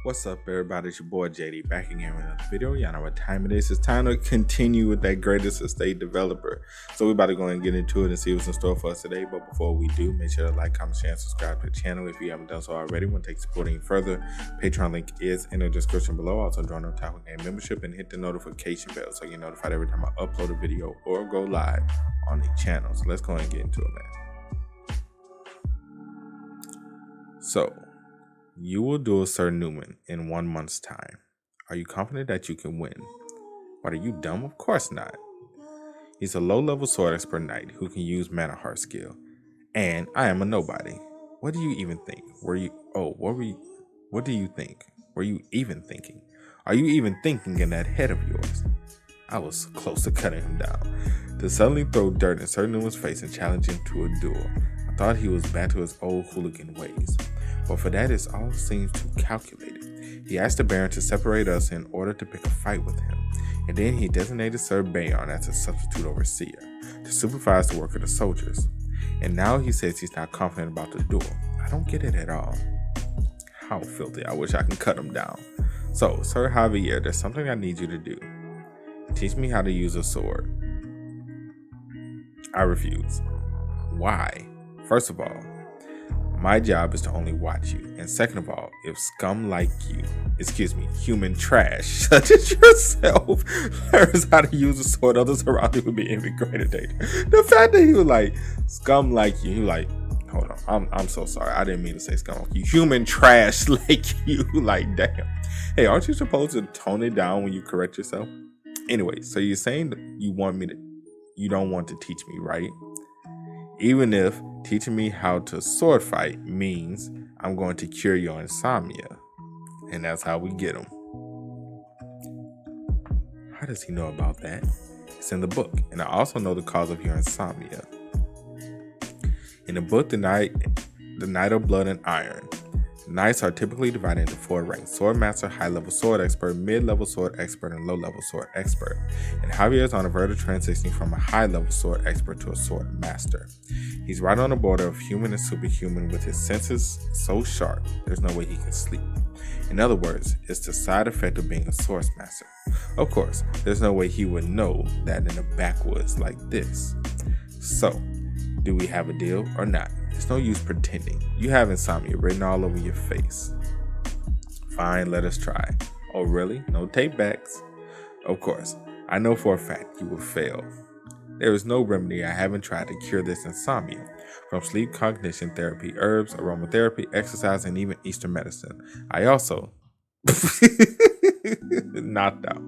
What's up, everybody? It's your boy JD back again with another video. Y'all know what time it is. It's time to continue with that greatest estate developer. So we're about to go and get into it and see what's in store for us today. But before we do, make sure to like, comment, share, and subscribe to the channel if you haven't done so already. Want to take supporting further, Patreon link is in the description below. Also join the Otaku Game membership and hit the notification bell so you're notified every time I upload a video or go live on the channel. So let's go and get into it, man. So you will duel Sir Newman in 1 month's time. Are you confident that you can win? What, are you dumb? Of course not. He's a low-level sword expert knight who can use mana heart skill. And I am a nobody. What do you even think? What do you think? Were you even thinking? Are you even thinking in that head of yours? I was close to cutting him down. To suddenly throw dirt in Sir Newman's face and challenge him to a duel. I thought he was back to his old hooligan ways. But for that, it all seems too calculated. He asked the Baron to separate us in order to pick a fight with him, and then he designated Sir Bayon as a substitute overseer to supervise the work of the soldiers. And now he says he's not confident about the duel. I don't get it at all. How filthy. I wish I could cut him down. So, Sir Javier, there's something I need you to do. Teach me how to use a sword. I refuse. Why? First of all, my job is to only watch you. And second of all, if scum like you, human trash, such as yourself, learns how to use a sword, others around you will be in even greater danger. The fact that he was like, scum like you, he was like, hold on, I'm so sorry. I didn't mean to say scum like you. Human trash like you, like, damn. Hey, aren't you supposed to tone it down when you correct yourself? Anyway, so you're saying that you don't want to teach me, right? Even if teaching me how to sword fight means I'm going to cure your insomnia. And that's how we get him. How does he know about that? It's in the book. And I also know the cause of your insomnia. In the book, The Knight of Blood and Iron, knights are typically divided into 4 ranks: sword master, high-level sword expert, mid-level sword expert, and low-level sword expert. And Javier is on the verge of transitioning from a high-level sword expert to a sword master. He's right on the border of human and superhuman, with his senses so sharp, there's no way he can sleep. In other words, it's the side effect of being a sword master. Of course, there's no way he would know that in the backwoods like this. So, do we have a deal or not? It's no use pretending. You have insomnia written all over your face. Fine, let us try. Oh, really? No take backs? Of course, I know for a fact you will fail. There is no remedy I haven't tried to cure this insomnia. From sleep cognition therapy, herbs, aromatherapy, exercise, and even Eastern medicine. I also knocked out.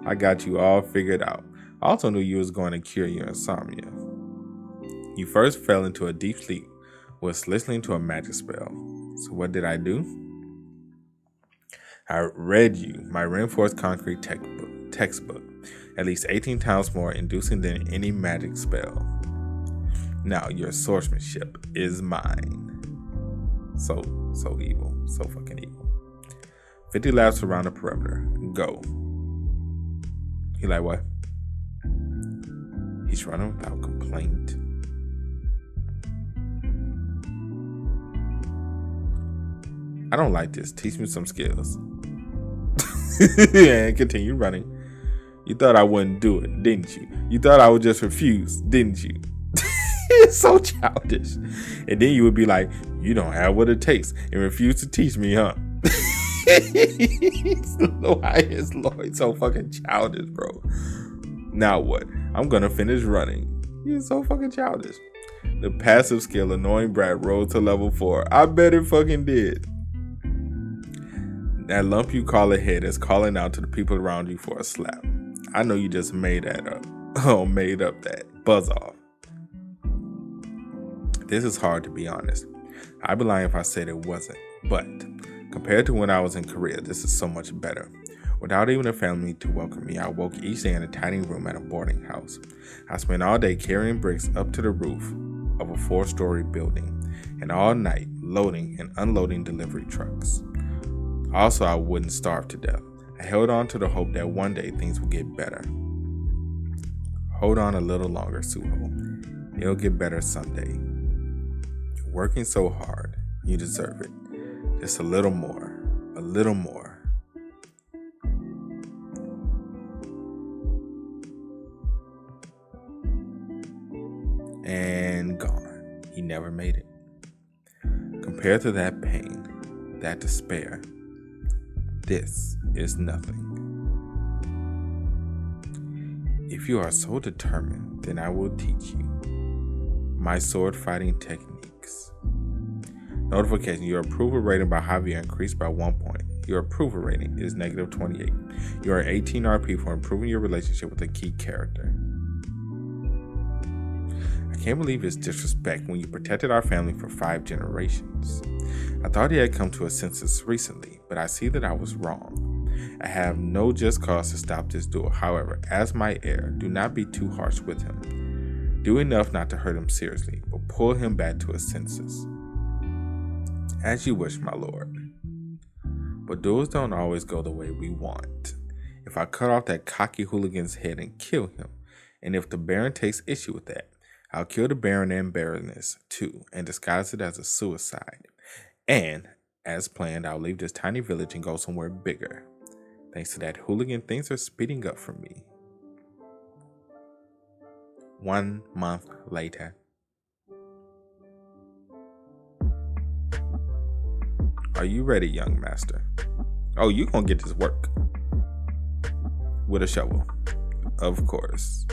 I got you all figured out. I also knew you was going to cure your insomnia. You first fell into a deep sleep, was listening to a magic spell. So what did I do? I read you my reinforced concrete textbook, at least 18 times more inducing than any magic spell. Now your swordsmanship is mine. So evil, so fucking evil. 50 laps around the perimeter. Go. He like, what? He's running without complaint. I don't like this. Teach me some skills. And continue running. You thought I wouldn't do it, didn't you? You thought I would just refuse, didn't you? It's so childish. And then you would be like, you don't have what it takes and refuse to teach me, huh? It's so fucking childish, bro. Now what? I'm gonna finish running. He's so fucking childish. The passive skill Annoying Brat rose to level 4. I bet it fucking did. That lump you call a head is calling out to the people around you for a slap. I know you just made that up. Oh, made up that. Buzz off. This is hard, to be honest. I'd be lying if I said it wasn't. But compared to when I was in Korea, this is so much better. Without even a family to welcome me, I woke each day in a tiny room at a boarding house. I spent all day carrying bricks up to the roof of a 4-story building, and all night loading and unloading delivery trucks. Also, I wouldn't starve to death. I held on to the hope that one day things would get better. Hold on a little longer, Suho. It'll get better someday. You're working so hard. You deserve it. Just a little more. a little more. And gone. He never made it. Compared to that pain, that despair, this is nothing. If you are so determined, then I will teach you my sword fighting techniques. Notification: your approval rating by Javier increased by 1 point. Your approval rating is negative 28. You are 18 RP for improving your relationship with a key character. I can't believe his disrespect when you protected our family for 5 generations. I thought he had come to his senses recently, but I see that I was wrong. I have no just cause to stop this duel. However, as my heir, do not be too harsh with him. Do enough not to hurt him seriously, but pull him back to his senses. As you wish, my lord. But duels don't always go the way we want. If I cut off that cocky hooligan's head and kill him, and if the Baron takes issue with that, I'll kill the Baron and Baroness too, and disguise it as a suicide. And, as planned, I'll leave this tiny village and go somewhere bigger. Thanks to that hooligan, things are speeding up for me. 1 month later. Are you ready, young master? Oh, you gonna get this work. With a shovel. Of course.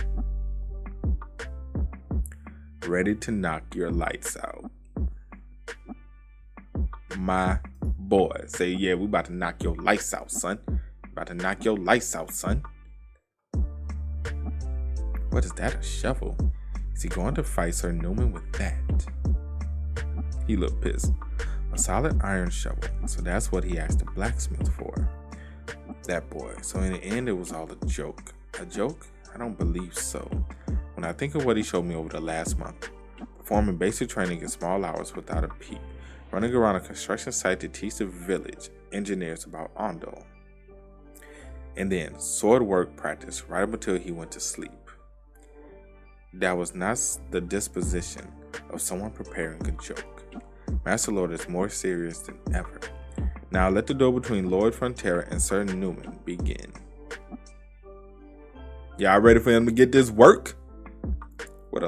Ready to knock your lights out. My boy. Say, yeah, we about to knock your lights out, son. About to knock your lights out, son. What is that, a shovel? Is he going to fight Sir Newman with that? He looked pissed. A solid iron shovel. So that's what he asked the blacksmith for. That boy. So in the end, it was all a joke. A joke? I don't believe so. When I think of what he showed me over the last month, performing basic training in small hours without a peep, running around a construction site to teach the village engineers about Ondo, and then sword work practice right up until he went to sleep. That was not the disposition of someone preparing a joke. Master Lord is more serious than ever. Now let the duel between Lord Frontera and Sir Newman begin. Y'all ready for him to get this work? What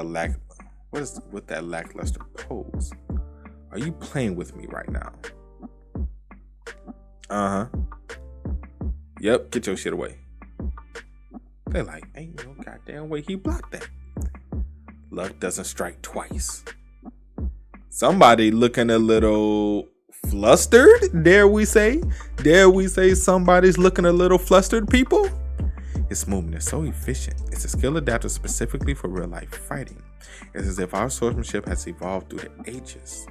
is with that lackluster pose? Are you playing with me right now? Uh-huh. Yep, get your shit away. They're like, ain't no goddamn way he blocked that. Luck doesn't strike twice. Somebody looking a little flustered, dare we say? Dare we say somebody's looking a little flustered, people? His movement is so efficient. It's a skill adapted specifically for real life fighting. It's as if our swordsmanship has evolved through the ages.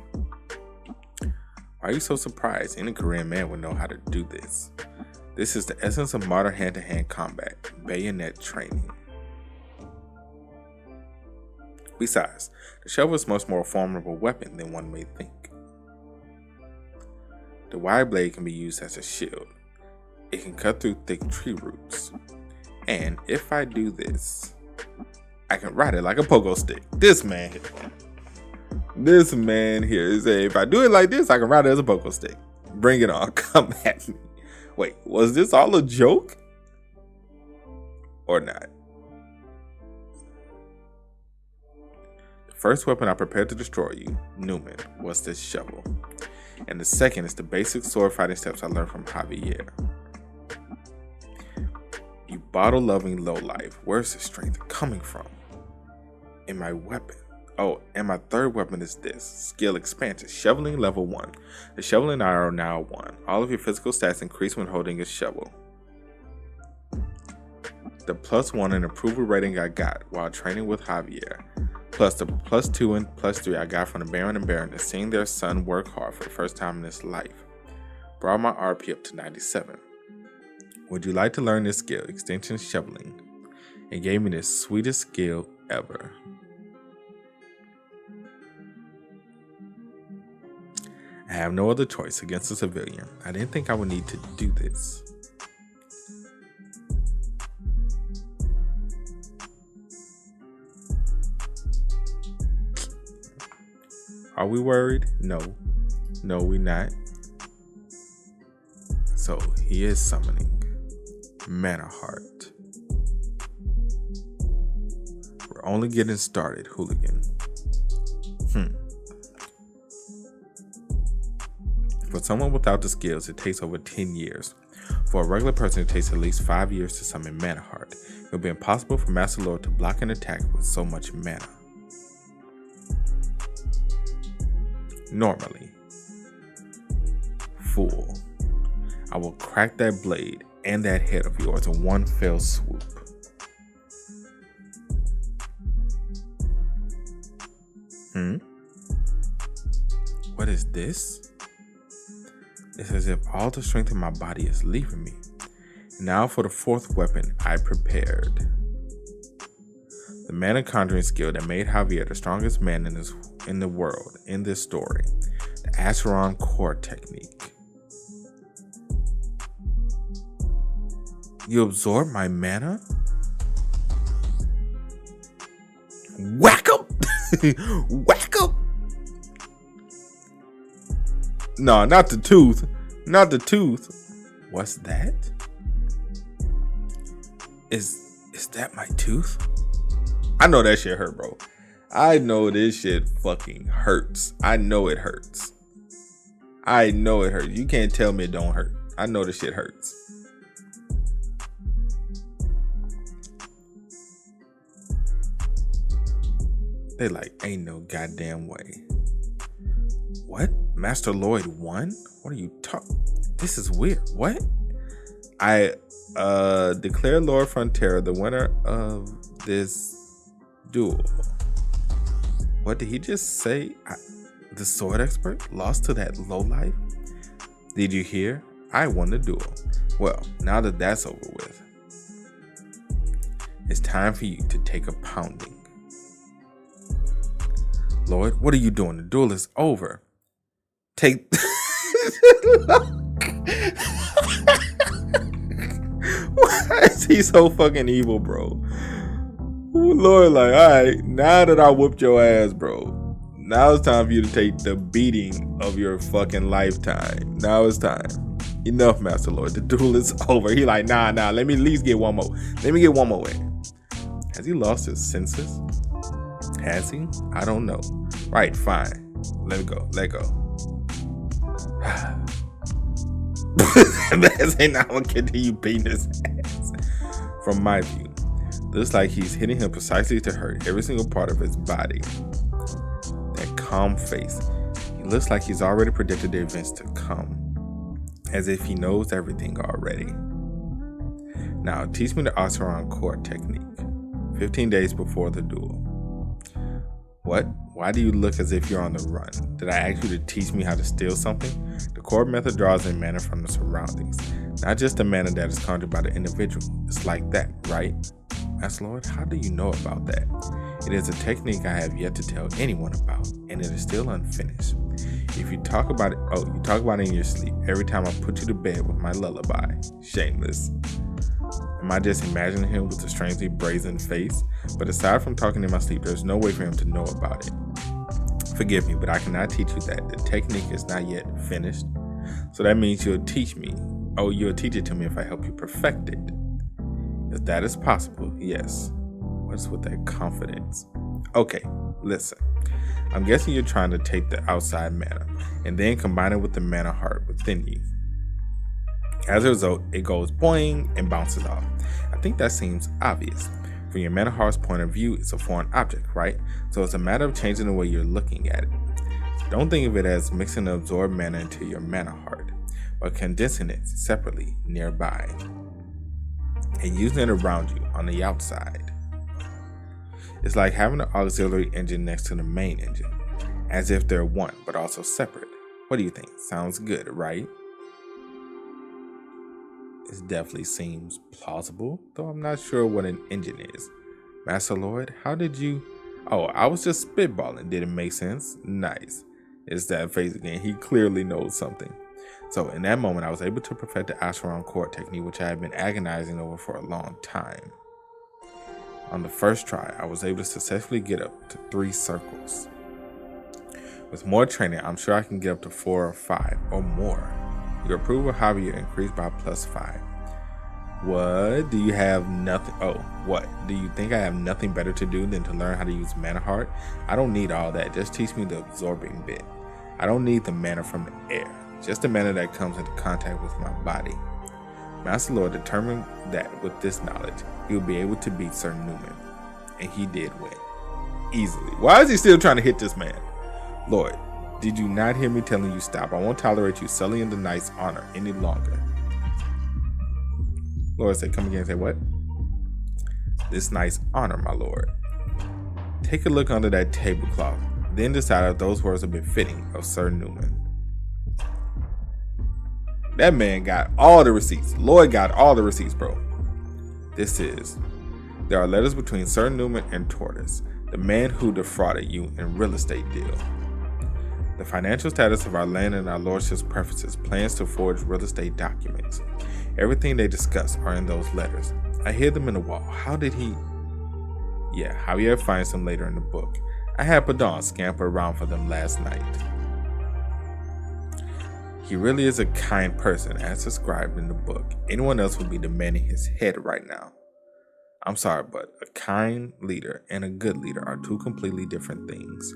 Why are you so surprised? Any Korean man would know how to do this. This is the essence of modern hand-to-hand combat, bayonet training. Besides, the shovel is a much more formidable weapon than one may think. The wide blade can be used as a shield. It can cut through thick tree roots. And if I do this, I can ride it like a pogo stick. This man here is if I do it like this, I can ride it as a pogo stick. Bring it on, come at me. Wait, was this all a joke? Or not? The first weapon I prepared to destroy you, Newman, was this shovel. And the second is the basic sword fighting steps I learned from Javier. You bottle-loving lowlife, where's the strength coming from? In my weapon. Oh, and my third weapon is this, skill expansion, shoveling level 1. The shovel and I are now 1. All of your physical stats increase when holding a shovel. The +1 and approval rating I got while training with Javier, plus the +2 and +3 I got from the Baron and Baroness seeing their son work hard for the first time in his life, brought my RP up to 97. Would you like to learn this skill, extension shoveling? It gave me the sweetest skill ever. I have no other choice against a civilian. I didn't think I would need to do this. Are we worried? No. No, we not. So he is summoning Mana Heart. We're only getting started, hooligan. For someone without the skills, it takes over 10 years. For a regular person, it takes at least 5 years to summon Mana Heart. It would be impossible for Master Lord to block an attack with so much mana. Normally. Fool. I will crack that blade and that head of yours in one fell swoop. What is this? It's as if all the strength in my body is leaving me. Now for the fourth weapon I prepared. The mana conjuring skill that made Javier the strongest man in the world in this story. The Acheron core technique. You absorb my mana? Whack up! Whack up! No, not the tooth. Not the tooth. What's that? Is that my tooth? I know that shit hurt, bro. I know this shit fucking hurts. I know it hurts. I know it hurts. You can't tell me it don't hurt. I know this shit hurts. They like, ain't no goddamn way. What? Master Lloyd won? What are you talking? This is weird. What? I declare Lord Frontera the winner of this duel. What did he just say? The sword expert lost to that lowlife? Did you hear? I won the duel. Well, now that that's over with, it's time for you to take a pounding. Lord, what are you doing? The duel is over. Take. Why is he so fucking evil, bro? Ooh, Lord, like, alright, now that I whooped your ass, bro, now it's time for you to take the beating of your fucking lifetime. Now it's time. Enough, Master Lord. The duel is over. He like, nah, let me at least get one more. Let me get one more in. Has he lost his senses? Has he? I don't know. Right, fine. Let it go. Let go. That's ain't not gonna continue beating his ass. From my view, looks like he's hitting him precisely to hurt every single part of his body. That calm face. He looks like he's already predicted the events to come, as if he knows everything already. Now, teach me the Acheron core technique. 15 days before the duel. What? Why do you look as if you're on the run? Did I ask you to teach me how to steal something? The core method draws in mana from the surroundings, not just the mana that is conjured by the individual. It's like that, right? Master Lord, how do you know about that? It is a technique I have yet to tell anyone about, and it is still unfinished. If you talk about it, you talk about it in your sleep every time I put you to bed with my lullaby. Shameless. Am I just imagining him with a strangely brazen face? But aside from talking in my sleep, there's no way for him to know about it. Forgive me, but I cannot teach you that. The technique is not yet finished. So that means you'll teach me. Oh, you'll teach it to me if I help you perfect it. If that is possible, yes. What's with that confidence? Okay, listen. I'm guessing you're trying to take the outside mana and then combine it with the mana heart within you. As a result, it goes boing and bounces off. I think that seems obvious. From your mana heart's point of view, it's a foreign object, right? So it's a matter of changing the way you're looking at it. Don't think of it as mixing the absorbed mana into your mana heart, but condensing it separately nearby and using it around you on the outside. It's like having an auxiliary engine next to the main engine, as if they're one, but also separate. What do you think? Sounds good, right? It definitely seems plausible, though I'm not sure what an engine is. Master Lord, how did you... Oh, I was just spitballing. Did it make sense? Nice. It's that face again. He clearly knows something. So in that moment, I was able to perfect the Acheron core technique, which I had been agonizing over for a long time. On the first try, I was able to successfully get up to 3 circles. With more training, I'm sure I can get up to 4 or 5 or more. Your approval, Javier, increased by +5. What? Do you have nothing? Oh, what? Do you think I have nothing better to do than to learn how to use mana heart? I don't need all that. Just teach me the absorbing bit. I don't need the mana from the air. Just the mana that comes into contact with my body. Master Lord determined that with this knowledge, he would be able to beat Sir Newman. And he did win. Easily. Why is he still trying to hit this man? Lord, did you not hear me telling you stop? I won't tolerate you sullying the knight's honor any longer. Lord said, come again and say, what? This knight's honor, my lord. Take a look under that tablecloth, then decide if those words are befitting of Sir Newman. That man got all the receipts. Lloyd got all the receipts, bro. There are letters between Sir Newman and Tortoise, the man who defrauded you in real estate deal. The financial status of our land and our lordship's preferences, plans to forge real estate documents. Everything they discuss are in those letters. I hid them in the wall. How did he? Yeah, Javier finds them later in the book. I had Padon scamper around for them last night. He really is a kind person, as described in the book. Anyone else would be demanding his head right now. I'm sorry, but a kind leader and a good leader are two completely different things.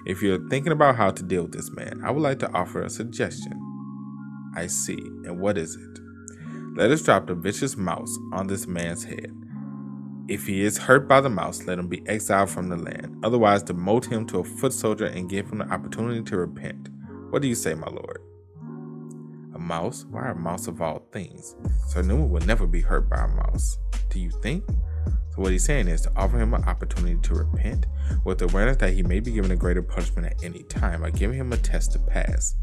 If you're thinking about how to deal with this man, I would like to offer a suggestion. I see, and what is it? Let us drop the vicious mouse on this man's head. If he is hurt by the mouse, let him be exiled from the land. Otherwise, demote him to a foot soldier and give him the opportunity to repent. What do you say, my lord? A mouse? Why a mouse of all things? Sir Newman would never be hurt by a mouse. Do you think? So what he's saying is to offer him an opportunity to repent with the awareness that he may be given a greater punishment at any time by giving him a test to pass.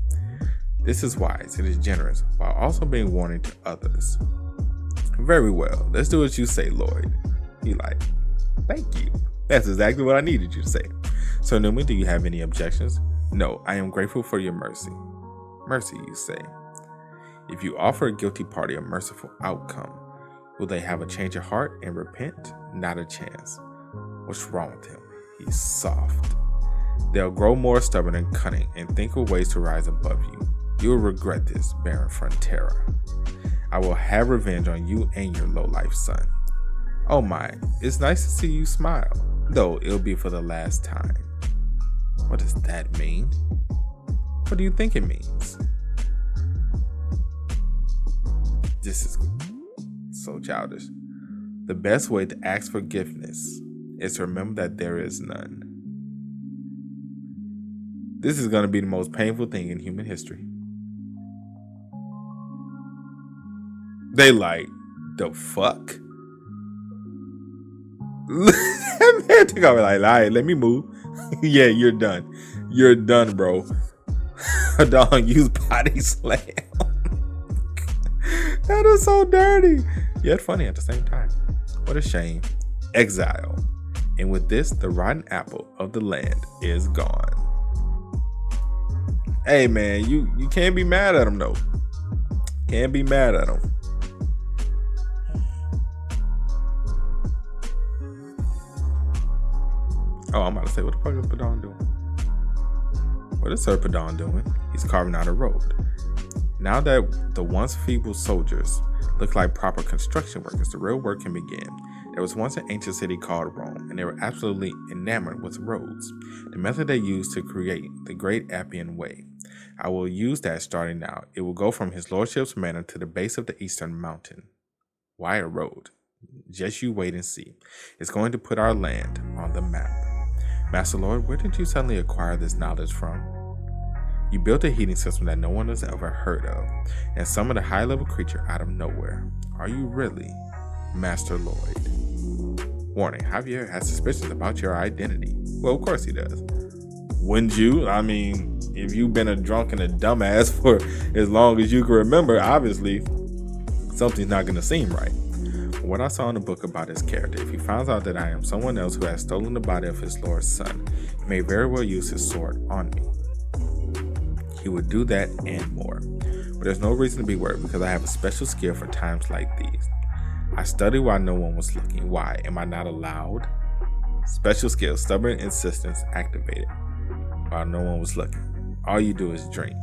This is wise, it is generous, while also being warning to others. Very well, let's do what you say, Lloyd. He like, thank you. That's exactly what I needed you to say. Sir Newman, do you have any objections? No, I am grateful for your mercy. Mercy, you say. If you offer a guilty party a merciful outcome, will they have a change of heart and repent? Not a chance. What's wrong with him? He's soft. They'll grow more stubborn and cunning and think of ways to rise above you. You will regret this, Baron Frontera. I will have revenge on you and your lowlife son. Oh my, it's nice to see you smile, though it'll be for the last time. What does that mean? What do you think it means? This is so childish. The best way to ask forgiveness is to remember that there is none. This is going to be the most painful thing in human history. They like, the fuck? That man took over like, all right, let me move. Yeah, you're done. You're done, bro. Don't use body slam. That is so dirty, yet funny at the same time. What a shame. Exile. And with this, the rotten apple of the land is gone. Hey man, you can't be mad at him though. Can't be mad at him. Oh, I'm about to say, what the fuck is Padon doing? What is Sir Padon doing? He's carving out a road. Now that the once feeble soldiers look like proper construction workers, the real work can begin. There was once an ancient city called Rome, and they were absolutely enamored with roads, the method they used to create the Great Appian Way. I will use that starting now. It will go from His Lordship's manor to the base of the Eastern Mountain. Why a road? Just you wait and see. It's going to put our land on the map. Master Lord, where did you suddenly acquire this knowledge from? You built a heating system that no one has ever heard of, and summoned a high-level creature out of nowhere. Are you really Master Lloyd? Warning, Javier has suspicions about your identity. Well, of course he does. Wouldn't you? I mean, if you've been a drunk and a dumbass for as long as you can remember, obviously, something's not going to seem right. What I saw in the book about his character, if he finds out that I am someone else who has stolen the body of his lord's son, he may very well use his sword on me. He would do that and more. But there's no reason to be worried because I have a special skill for times like these. I studied while no one was looking. Why? Am I not allowed? Special skill, stubborn insistence activated while no one was looking. All you do is drink.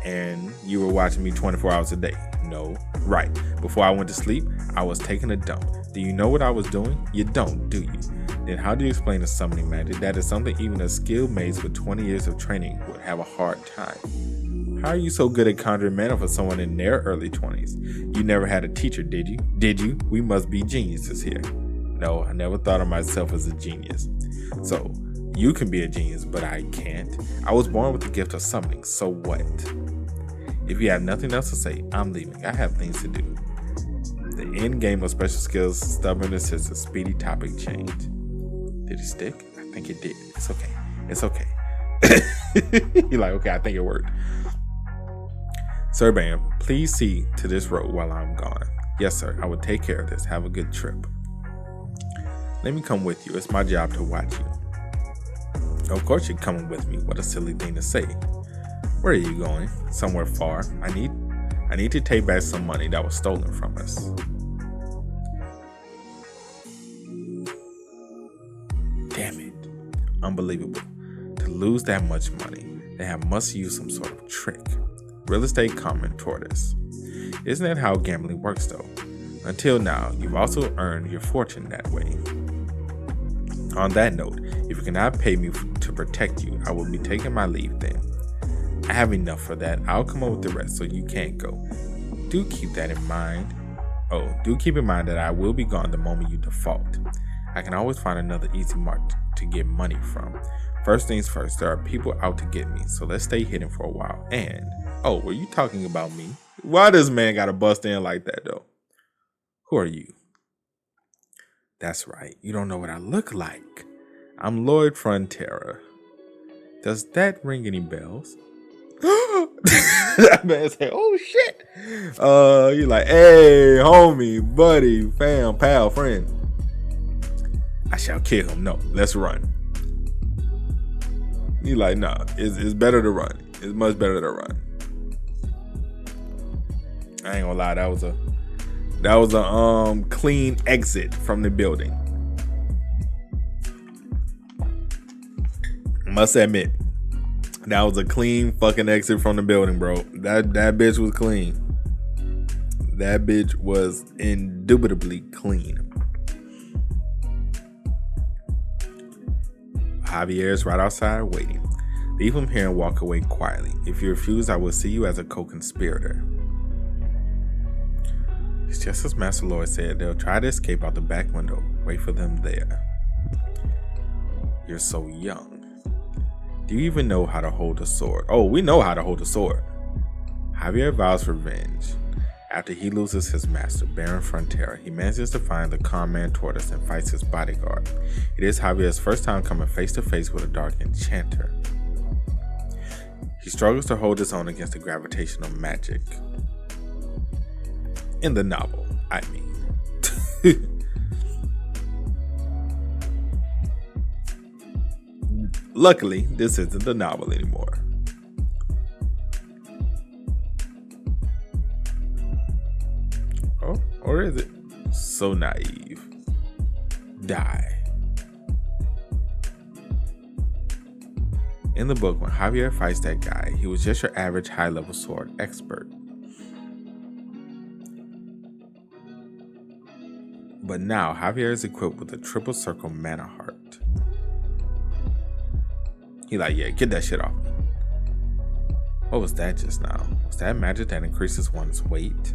And you were watching me 24 hours a day. No. Right. Before I went to sleep, I was taking a dump. Do you know what I was doing? You don't, do you? Then how do you explain to summoning magic? That is something even a skilled mage with 20 years of training would have a hard time. How are you so good at conjuring mana for someone in their early 20s? You never had a teacher, did you? Did you? We must be geniuses here. No, I never thought of myself as a genius. So, you can be a genius, but I can't. I was born with the gift of summoning, so what? If you have nothing else to say, I'm leaving. I have things to do. The end game of special skills, stubbornness is a speedy topic change. Did it stick? I think it did. It's okay. It's okay. You're like, okay, I think it worked. Sir Bam, please see to this road while I'm gone. Yes, sir. I will take care of this. Have a good trip. Let me come with you. It's my job to watch you. Of course you're coming with me. What a silly thing to say. Where are you going? Somewhere far. I need to take back some money that was stolen from us. Damn it. Unbelievable. To lose that much money, they must use some sort of trick. Real estate comment tortoise. Isn't that how gambling works though? Until now, you've also earned your fortune that way. On that note, if you cannot pay me to protect you, I will be taking my leave then. I have enough for that. I'll come up with the rest so you can't go. Do keep that in mind. Oh, do keep in mind that I will be gone the moment you default. I can always find another easy mark to get money from. First things first, there are people out to get me, so let's stay hidden for a while. And, oh, were you talking about me? Why does man gotta bust in like that though? Who are you? That's right, you don't know what I look like. I'm Lloyd Frontera. Does that ring any bells? That man said, oh shit. You're like, hey, homie, buddy, fam, pal, friend. I shall kill him. No, let's run. You like, nah, it's better to run. It's much better to run. I ain't gonna lie, that was a clean exit from the building. Must admit, that was a clean fucking exit from the building, bro. That bitch was clean. That bitch was indubitably clean. Javier's right outside waiting. Leave him here and walk away quietly. If you refuse, I will see you as a co-conspirator. It's just as Master Lloyd said, they'll try to escape out the back window. Wait for them there. You're so young. Do you even know how to hold a sword? Oh, we know how to hold a sword. Javier vows revenge. After he loses his master, Baron Frontera, he manages to find the calm man Tortoise and fights his bodyguard. It is Javier's first time coming face to face with a dark enchanter. He struggles to hold his own against the gravitational magic. In the novel, I mean. Luckily, this isn't the novel anymore. Oh, or is it? So naive. Die. In the book, when Javier fights that guy, he was just your average high-level sword expert. But now, Javier is equipped with a triple circle mana heart. He like, yeah, get that shit off. What was that just now? Was that magic that increases one's weight?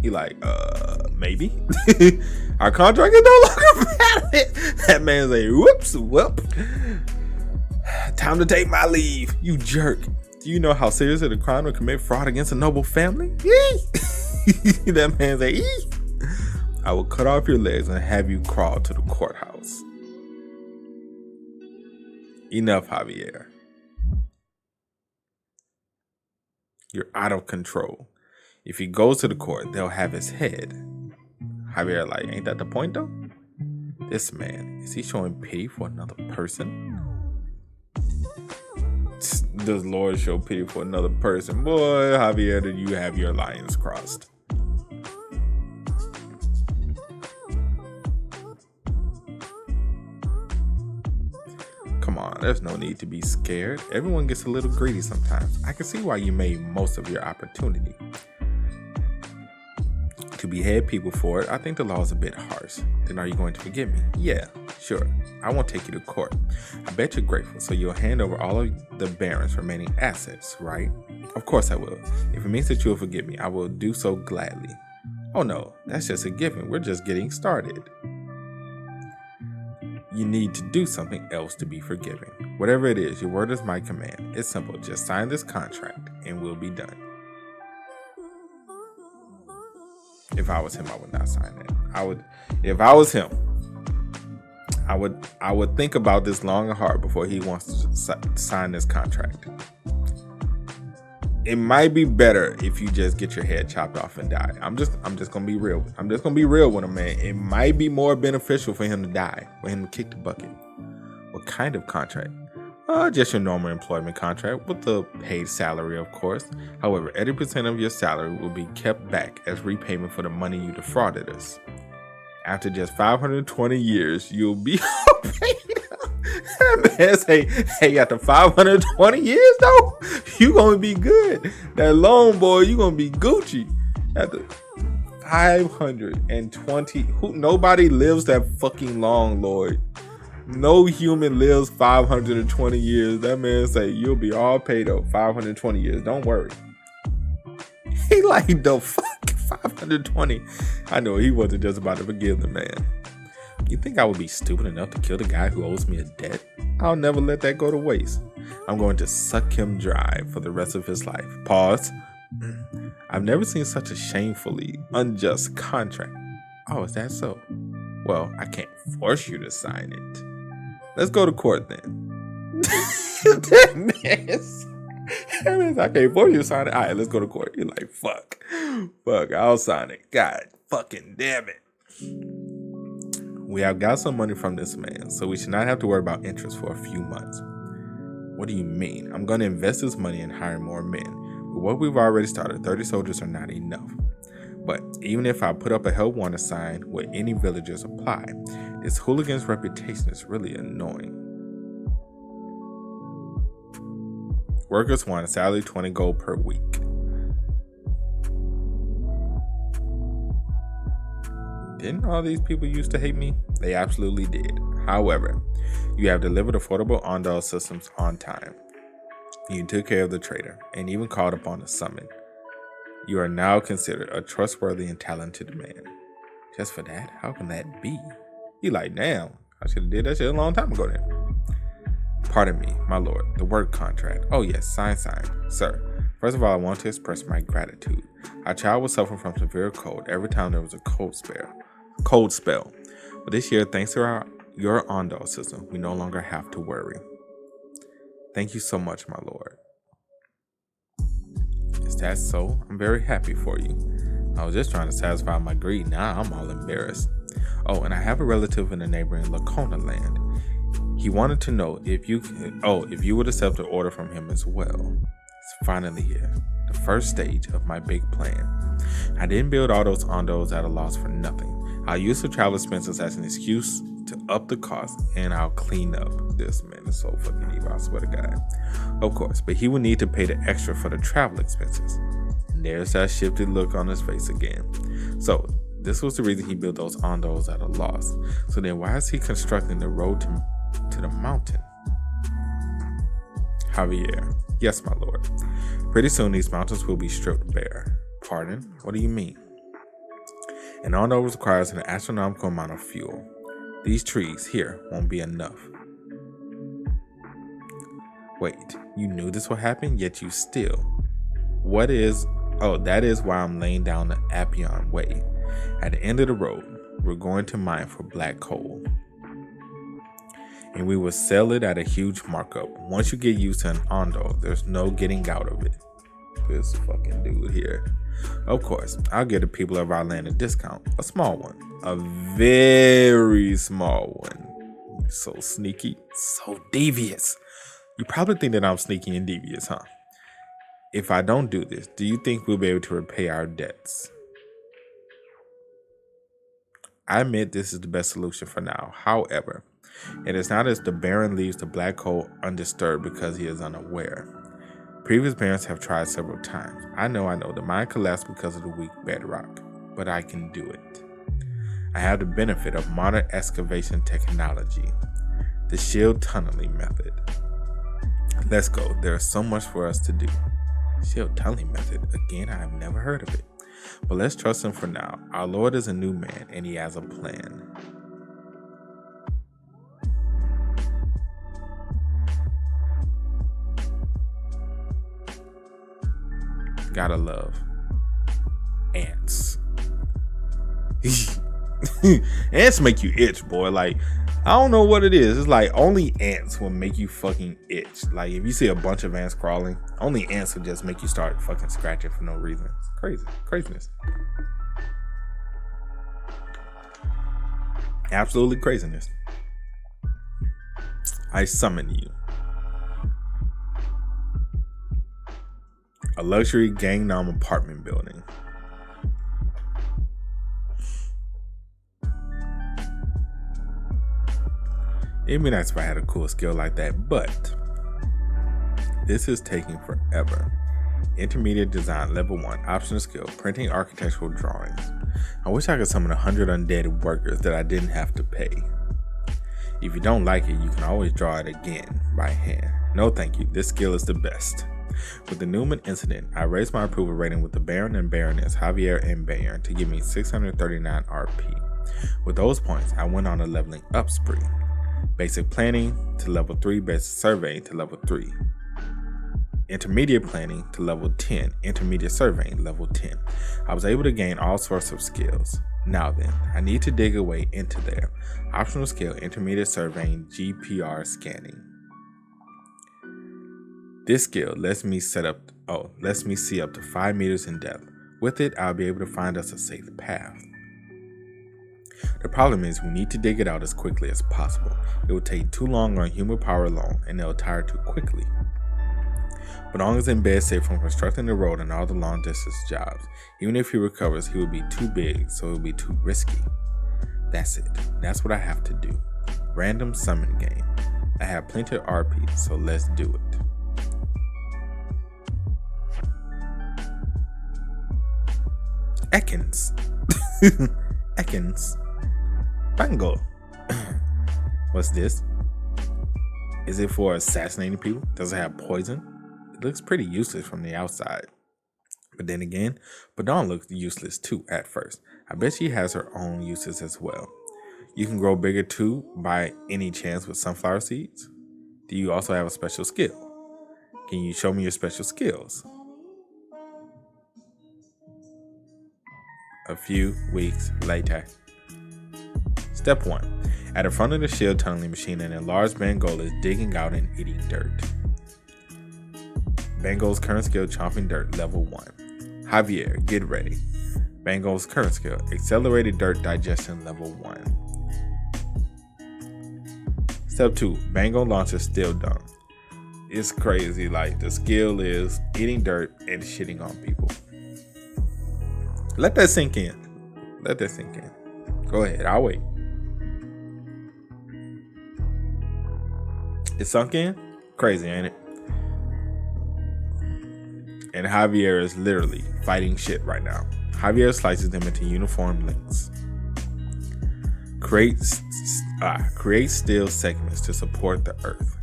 He like, maybe? Our contract is no longer valid. That man's like, whoops, whoop. Time to take my leave, you jerk. Do you know how serious it is a crime to commit fraud against a noble family? That man's like, I will cut off your legs and have you crawl to the courthouse. Enough, Javier. You're out of control. If he goes to the court, they'll have his head. Javier like, ain't that the point though? This man, is he showing pity for another person? Does Lord show pity for another person? Boy, Javier, did you have your lines crossed? Come on. there's no need to be scared. Everyone gets a little greedy sometimes. I can see why you made most of your opportunity. To behead people for it, I think the law is a bit harsh. Then are you going to forgive me? Yeah, sure. I won't take you to court. I bet you're grateful, so you'll hand over all of the Baron's remaining assets, right? Of course I will. If it means that you'll forgive me, I will do so gladly. Oh no, that's just a given. We're just getting started. You need to do something else to be forgiven. Whatever it is, your word is my command. It's simple. Just sign this contract and we'll be done. If I was him, I would not sign that. If I was him, I would think about this long and hard before he wants to sign this contract. It might be better if you just get your head chopped off and die. I'm just gonna be real. I'm just gonna be real with him, man. It might be more beneficial for him to die, for him to kick the bucket. What kind of contract? Just your normal employment contract with the paid salary, of course. However, 80% of your salary will be kept back as repayment for the money you defrauded us. After just 520 years, you'll be paid. Man, hey, after 520 years though, you gonna be good. That loan, boy, you gonna be Gucci. After 520, nobody lives that fucking long, Lord. No human lives 520 years. That man say you'll be all paid up 520 years. Don't worry. He like the fuck 520. I know he wasn't just about to forgive the man. You think I would be stupid enough to kill the guy who owes me a debt? I'll never let that go to waste. I'm going to suck him dry for the rest of his life. Pause. I've never seen such a shamefully unjust contract. Oh, is that so? Well, I can't force you to sign it. Let's go to court then. That means I can't force you to sign it. All right, let's go to court. You're like, fuck, I'll sign it. God fucking damn it. We have got some money from this man, so we should not have to worry about interest for a few months. What do you mean? I'm going to invest this money in hiring more men. But what we've already started, 30 soldiers are not enough. But even if I put up a hell warrant sign, would any villagers apply? This hooligan's reputation is really annoying. Workers want a salary 20 gold per week. Didn't all these people used to hate me? They absolutely did. However, you have delivered affordable Ondal systems on time. You took care of the traitor and even called upon a summon. You are now considered a trustworthy and talented man. Just for that? How can that be? You like, damn, I should have did that shit a long time ago then. Pardon me, my lord, the work contract. Oh yes, sign. Sir, first of all, I want to express my gratitude. Our child was suffering from severe cold every time there was a cold spell. But this year, thanks to your Ondal system, we no longer have to worry. Thank you so much, my lord. Is that so? I'm very happy for you. I was just trying to satisfy my greed. Now I'm all embarrassed. Oh, and I have a relative in the neighboring Lacona land. He wanted to know if you would accept an order from him as well. It's finally here. The first stage of my big plan. I didn't build all those Ondals at a loss for nothing. I'll use the travel expenses as an excuse to up the cost, and I'll clean up. This man is so fucking evil, I swear to God. Of course, but he will need to pay the extra for the travel expenses. And there's that shifted look on his face again. So, this was the reason he built those Ondals at a loss. So then why is he constructing the road to the mountain? Javier. Yes, my lord. Pretty soon these mountains will be stripped bare. Pardon? What do you mean? An Ondal requires an astronomical amount of fuel. These trees here won't be enough. Wait, you knew this would happen, yet you still. What is... Oh, that is why I'm laying down the Appian Way. At the end of the road, we're going to mine for black coal. And we will sell it at a huge markup. Once you get used to an Ondal, there's no getting out of it. This fucking dude here. Of course, I'll give the people of our land a discount. A small one. A very small one. So sneaky. So devious. You probably think that I'm sneaky and devious, huh? If I don't do this, do you think we'll be able to repay our debts? I admit this is the best solution for now. However, It is not as the Baron leaves the black hole undisturbed because he is unaware. Previous Barons have tried several times. I know, the mind collapsed because of the weak bedrock, but I can do it. I have the benefit of modern excavation technology, the shield tunneling method. Let's go, there is so much for us to do. Shield tunneling method, again, I have never heard of it. But let's trust him for now. Our Lord is a new man, and he has a plan. Gotta love ants. Ants make you itch, boy. Like, I don't know what it is. It's like only ants will make you fucking itch. Like, if you see a bunch of ants crawling, only ants will just make you start fucking scratching for no reason. It's crazy. Craziness. Absolutely craziness. I summon you. A luxury Gangnam apartment building. It'd be nice if I had a cool skill like that, but this is taking forever. Intermediate design, level 1, optional skill, printing architectural drawings. I wish I could summon 100 undead workers that I didn't have to pay. If you don't like it, you can always draw it again by hand. No thank you, this skill is the best. With the Newman incident, I raised my approval rating with the Baron and Baroness, Javier and Bayern, to give me 639 RP. With those points, I went on a leveling up spree. Basic planning to level 3, basic surveying to level 3. Intermediate planning to level 10, intermediate surveying level 10. I was able to gain all sorts of skills. Now then, I need to dig away into there. Optional skill, intermediate surveying, GPR scanning. This skill lets me see up to 5 meters in depth. With it, I'll be able to find us a safe path. The problem is we need to dig it out as quickly as possible. It will take too long on human power alone, and they'll tire too quickly. Badong is in bed safe from constructing the road and all the long distance jobs. Even if he recovers, he will be too big, so it will be too risky. That's it. That's what I have to do. Random summon game. I have plenty of RP, so let's do it. Ekans. Ekans. Bango. What's this? Is it for assassinating people? Does it have poison? It looks pretty useless from the outside. But then again, Badon looks useless too at first. I bet she has her own uses as well. You can grow bigger too by any chance with sunflower seeds. Do you also have a special skill? Can you show me your special skills? A few weeks later. Step 1. At the front of the shield tunneling machine, an enlarged Bangol is digging out and eating dirt. Bangol's current skill, chomping dirt, level 1. Javier, get ready. Bangol's current skill, accelerated dirt digestion, level 1. Step 2. Bangol launches steel dung. It's crazy, like the skill is eating dirt and shitting on people. Let that sink in. Let that sink in. Go ahead, I'll wait. It sunk in? Crazy, ain't it? And Javier is literally fighting shit right now. Javier slices them into uniform lengths. Create steel segments to support the earth.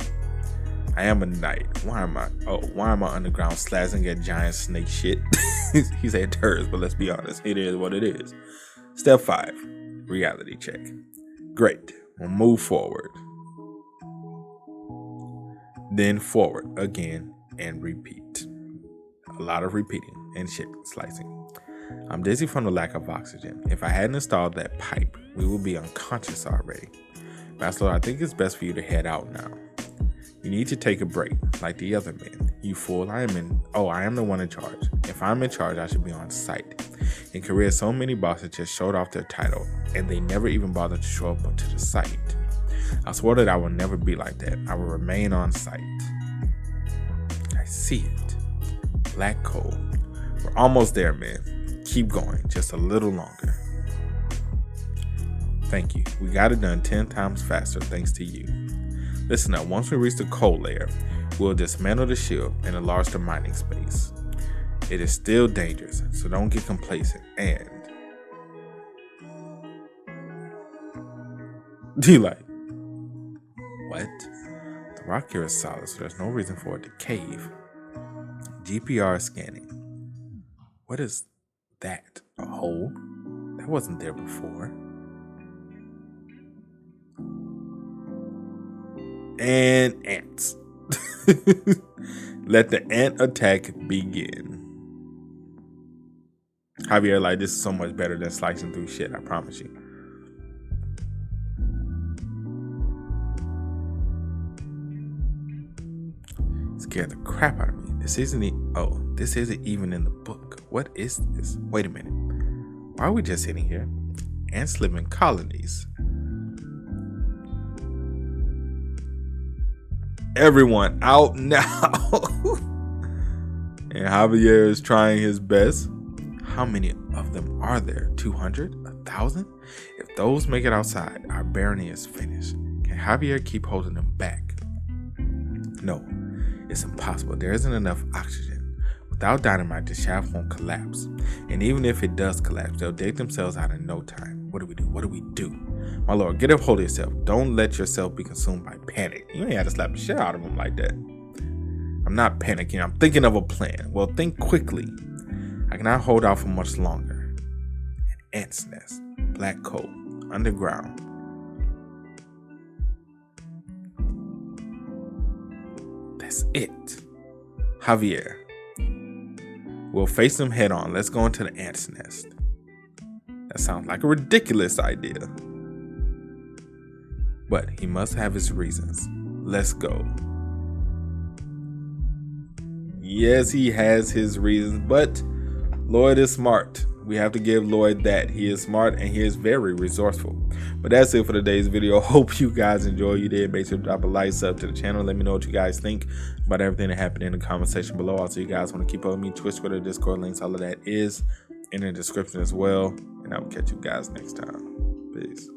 I am a knight. Why am I underground slashing at giant snake shit? He said turds, but let's be honest, it is what it is. Step 5, reality check. Great, we'll move forward. Then forward again and repeat. A lot of repeating and shit slicing. I'm dizzy from the lack of oxygen. If I hadn't installed that pipe, we would be unconscious already. Bachelor, I think it's best for you to head out now. You need to take a break, like the other men. You fool, I am the one in charge. If I'm in charge, I should be on site. In Korea, so many bosses just showed off their title, and they never even bothered to show up to the site. I swore that I will never be like that. I will remain on site. I see it. Black coal. We're almost there, man. Keep going, just a little longer. Thank you. We got it done 10 times faster thanks to you. Listen up, once we reach the cold layer, we'll dismantle the shield and enlarge the mining space. It is still dangerous, so don't get complacent and... You like, what? The rock here is solid, so there's no reason for it to cave. GPR scanning. What is that? A hole? That wasn't there before. And ants. Let the ant attack begin. Javier, like, this is so much better than slicing through shit, I promise you. Scared the crap out of me. This isn't even in the book. What is this? Wait a minute. Why are we just sitting here? Ants live in colonies. Everyone out now. And Javier is trying his best. How many of them are there? 200? 1,000? If those make it outside, our barony is finished. Can Javier keep holding them back? No, it's impossible. There isn't enough oxygen. Without dynamite, the shaft won't collapse. And even if it does collapse, they'll dig themselves out in no time. What do we do? What do we do? My lord, get up hold of yourself. Don't let yourself be consumed by panic. You ain't have to slap the shit out of him like that. I'm not panicking. I'm thinking of a plan. Well, think quickly. I cannot hold out for much longer. An ant's nest. Black coal. Underground. That's it. Javier. We'll face them head on. Let's go into the ant's nest. That sounds like a ridiculous idea. But he must have his reasons. Let's go. Yes, he has his reasons, but Lloyd is smart. We have to give Lloyd that. He is smart and he is very resourceful. But that's it for today's video. Hope you guys enjoy. You did. Make sure to drop a like, sub to the channel. Let me know what you guys think about everything that happened in the comment section below. Also, you guys want to keep up with me, Twitch, Twitter, Discord, links, all of that is in the description as well. And I will catch you guys next time. Peace.